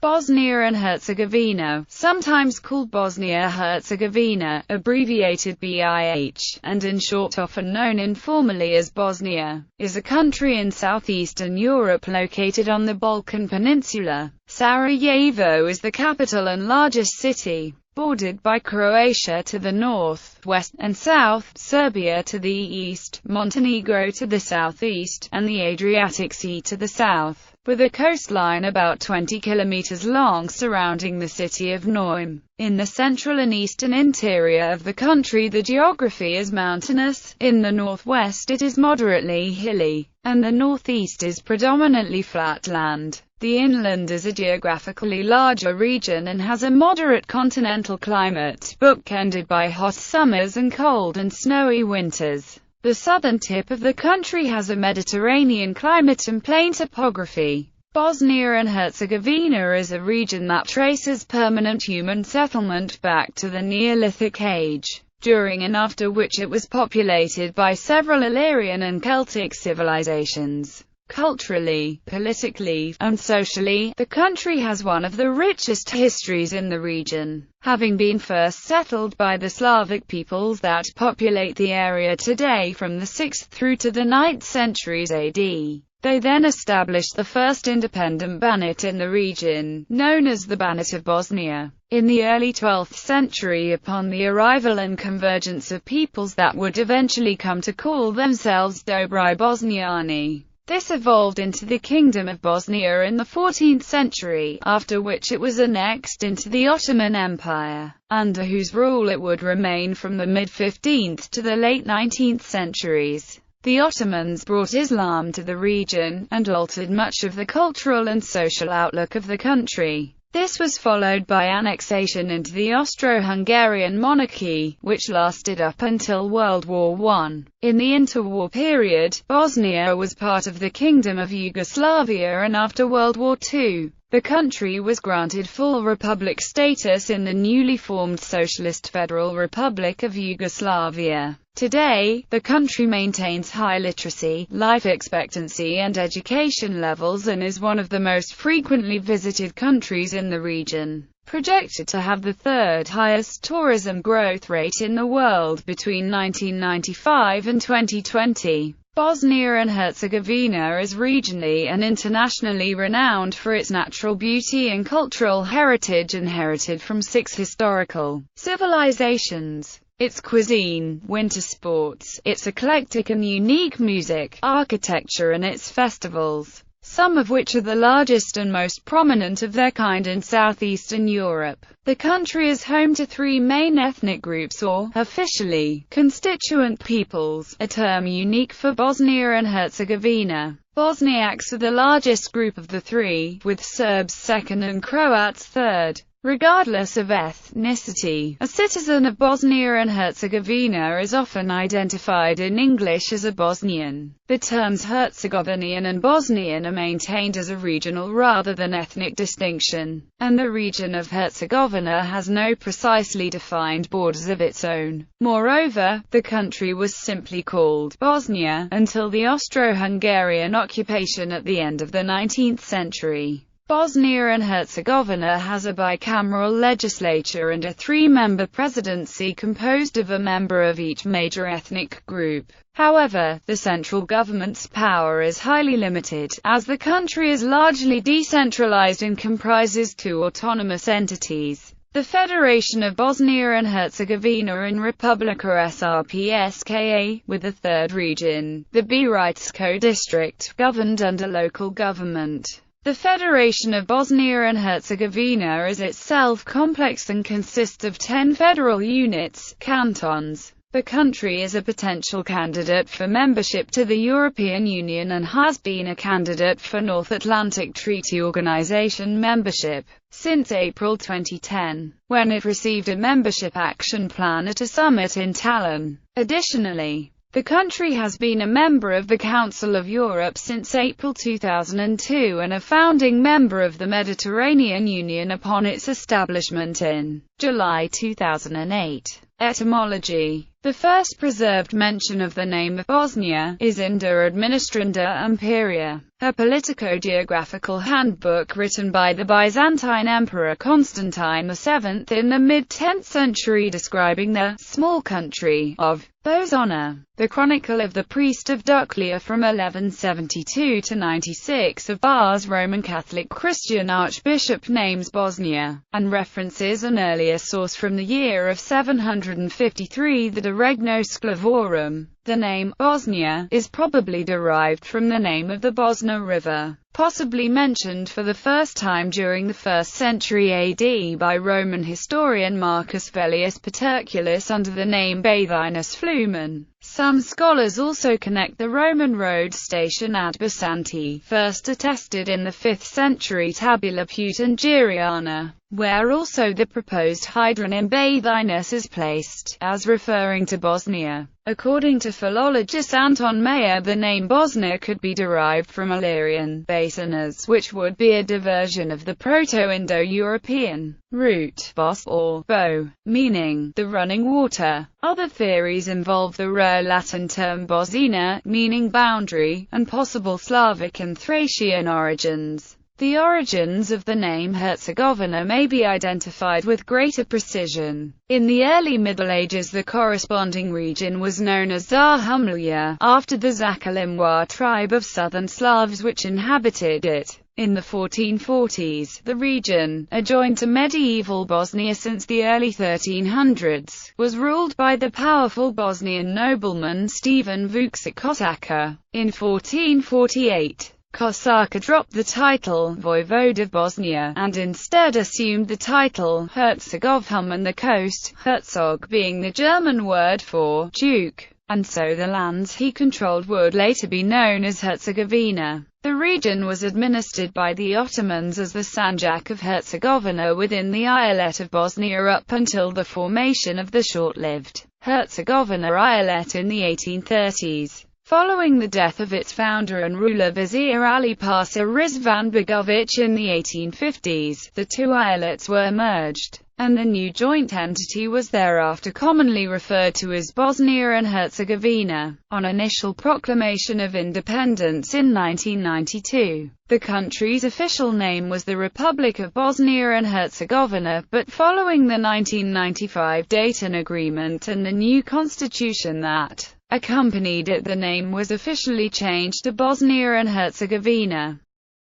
Bosnia and Herzegovina, sometimes called Bosnia-Herzegovina, abbreviated BIH, and in short often known informally as Bosnia, is a country in southeastern Europe located on the Balkan Peninsula. Sarajevo is the capital and largest city, bordered by Croatia to the north, west, and south, Serbia to the east, Montenegro to the southeast, and the Adriatic Sea to the south, with a coastline about 20 kilometers long surrounding the city of Neum. In the central and eastern interior of the country the geography is mountainous, in the northwest it is moderately hilly, and the northeast is predominantly flat land. The inland is a geographically larger region and has a moderate continental climate, bookended by hot summers and cold and snowy winters. The southern tip of the country has a Mediterranean climate and plain topography. Bosnia and Herzegovina is a region that traces permanent human settlement back to the Neolithic age, during and after which it was populated by several Illyrian and Celtic civilizations. Culturally, politically, and socially, the country has one of the richest histories in the region, having been first settled by the Slavic peoples that populate the area today from the 6th through to the 9th centuries AD. They then established the first independent Banat in the region, known as the Banat of Bosnia. In the early 12th century, upon the arrival and convergence of peoples that would eventually come to call themselves Dobri Bosniani, this evolved into the Kingdom of Bosnia in the 14th century, after which it was annexed into the Ottoman Empire, under whose rule it would remain from the mid-15th to the late 19th centuries. The Ottomans brought Islam to the region, and altered much of the cultural and social outlook of the country. This was followed by annexation into the Austro-Hungarian monarchy, which lasted up until World War I. In the interwar period, Bosnia was part of the Kingdom of Yugoslavia, and after World War II, the country was granted full republic status in the newly formed Socialist Federal Republic of Yugoslavia. Today, the country maintains high literacy, life expectancy and education levels and is one of the most frequently visited countries in the region. Projected to have the third highest tourism growth rate in the world between 1995 and 2020. Bosnia and Herzegovina is regionally and internationally renowned for its natural beauty and cultural heritage, inherited from 6 historical civilizations. Its cuisine, winter sports, its eclectic and unique music, architecture and its festivals, some of which are the largest and most prominent of their kind in southeastern Europe. The country is home to 3 main ethnic groups, or, officially, constituent peoples, a term unique for Bosnia and Herzegovina. Bosniaks are the largest group of the 3, with Serbs second and Croats third. Regardless of ethnicity, a citizen of Bosnia and Herzegovina is often identified in English as a Bosnian. The terms Herzegovinian and Bosnian are maintained as a regional rather than ethnic distinction, and the region of Herzegovina has no precisely defined borders of its own. Moreover, the country was simply called Bosnia until the Austro-Hungarian occupation at the end of the 19th century. Bosnia and Herzegovina has a bicameral legislature and a 3-member presidency composed of a member of each major ethnic group. However, the central government's power is highly limited, as the country is largely decentralized and comprises 2 autonomous entities: the Federation of Bosnia and Herzegovina and Republika Srpska, with a 3rd region, the Bratsko district, governed under local government. The Federation of Bosnia and Herzegovina is itself complex and consists of 10 federal units, cantons. The country is a potential candidate for membership to the European Union and has been a candidate for North Atlantic Treaty Organization membership since April 2010, when it received a membership action plan at a summit in Tallinn. Additionally, the country has been a member of the Council of Europe since April 2002 and a founding member of the Mediterranean Union upon its establishment in July 2008. Etymology: The first preserved mention of the name of Bosnia is in De Administranda Imperia, a politico-geographical handbook written by the Byzantine Emperor Constantine VII in the mid-10th century describing the small country of Bosona. The Chronicle of the Priest of Duclia from 1172 to 96 of Bar's Roman Catholic Christian Archbishop names Bosnia, and references an earlier source from the year of 753, the De Regno Sclavorum. The name Bosnia is probably derived from the name of the Bosna River, possibly mentioned for the first time during the 1st century AD by Roman historian Marcus Velleius Paterculus under the name Bathinus Flumen. Some scholars also connect the Roman road station ad Byzanti, first attested in the 5th century Tabula Peutingeriana, where also the proposed hydronym Bathinus is placed, as referring to Bosnia. According to philologist Anton Mayer, the name Bosna could be derived from Illyrian Basinas, which would be a diversion of the Proto-Indo-European root bos or bo, meaning the running water. Other theories involve the rare Latin term Bosina, meaning boundary, and possible Slavic and Thracian origins. The origins of the name Herzegovina may be identified with greater precision. In the early Middle Ages, the corresponding region was known as Zahumlja, after the Zakalimwa tribe of southern Slavs which inhabited it. In the 1440s, the region, adjoined to medieval Bosnia since the early 1300s, was ruled by the powerful Bosnian nobleman Stephen Vučić Kosača. In 1448, Kosača dropped the title Voivode of Bosnia, and instead assumed the title Herzogov and the coast, Herzog being the German word for duke, and so the lands he controlled would later be known as Herzegovina. The region was administered by the Ottomans as the Sanjak of Herzegovina within the Eyalet of Bosnia up until the formation of the short-lived Herzegovina Eyalet in the 1830s. Following the death of its founder and ruler Vizier Ali Pasha Rizvanbegovic in the 1850s, the two eyalets were merged, and the new joint entity was thereafter commonly referred to as Bosnia and Herzegovina. On initial proclamation of independence in 1992, the country's official name was the Republic of Bosnia and Herzegovina, but following the 1995 Dayton Agreement and the new constitution that accompanied it, the name was officially changed to Bosnia and Herzegovina.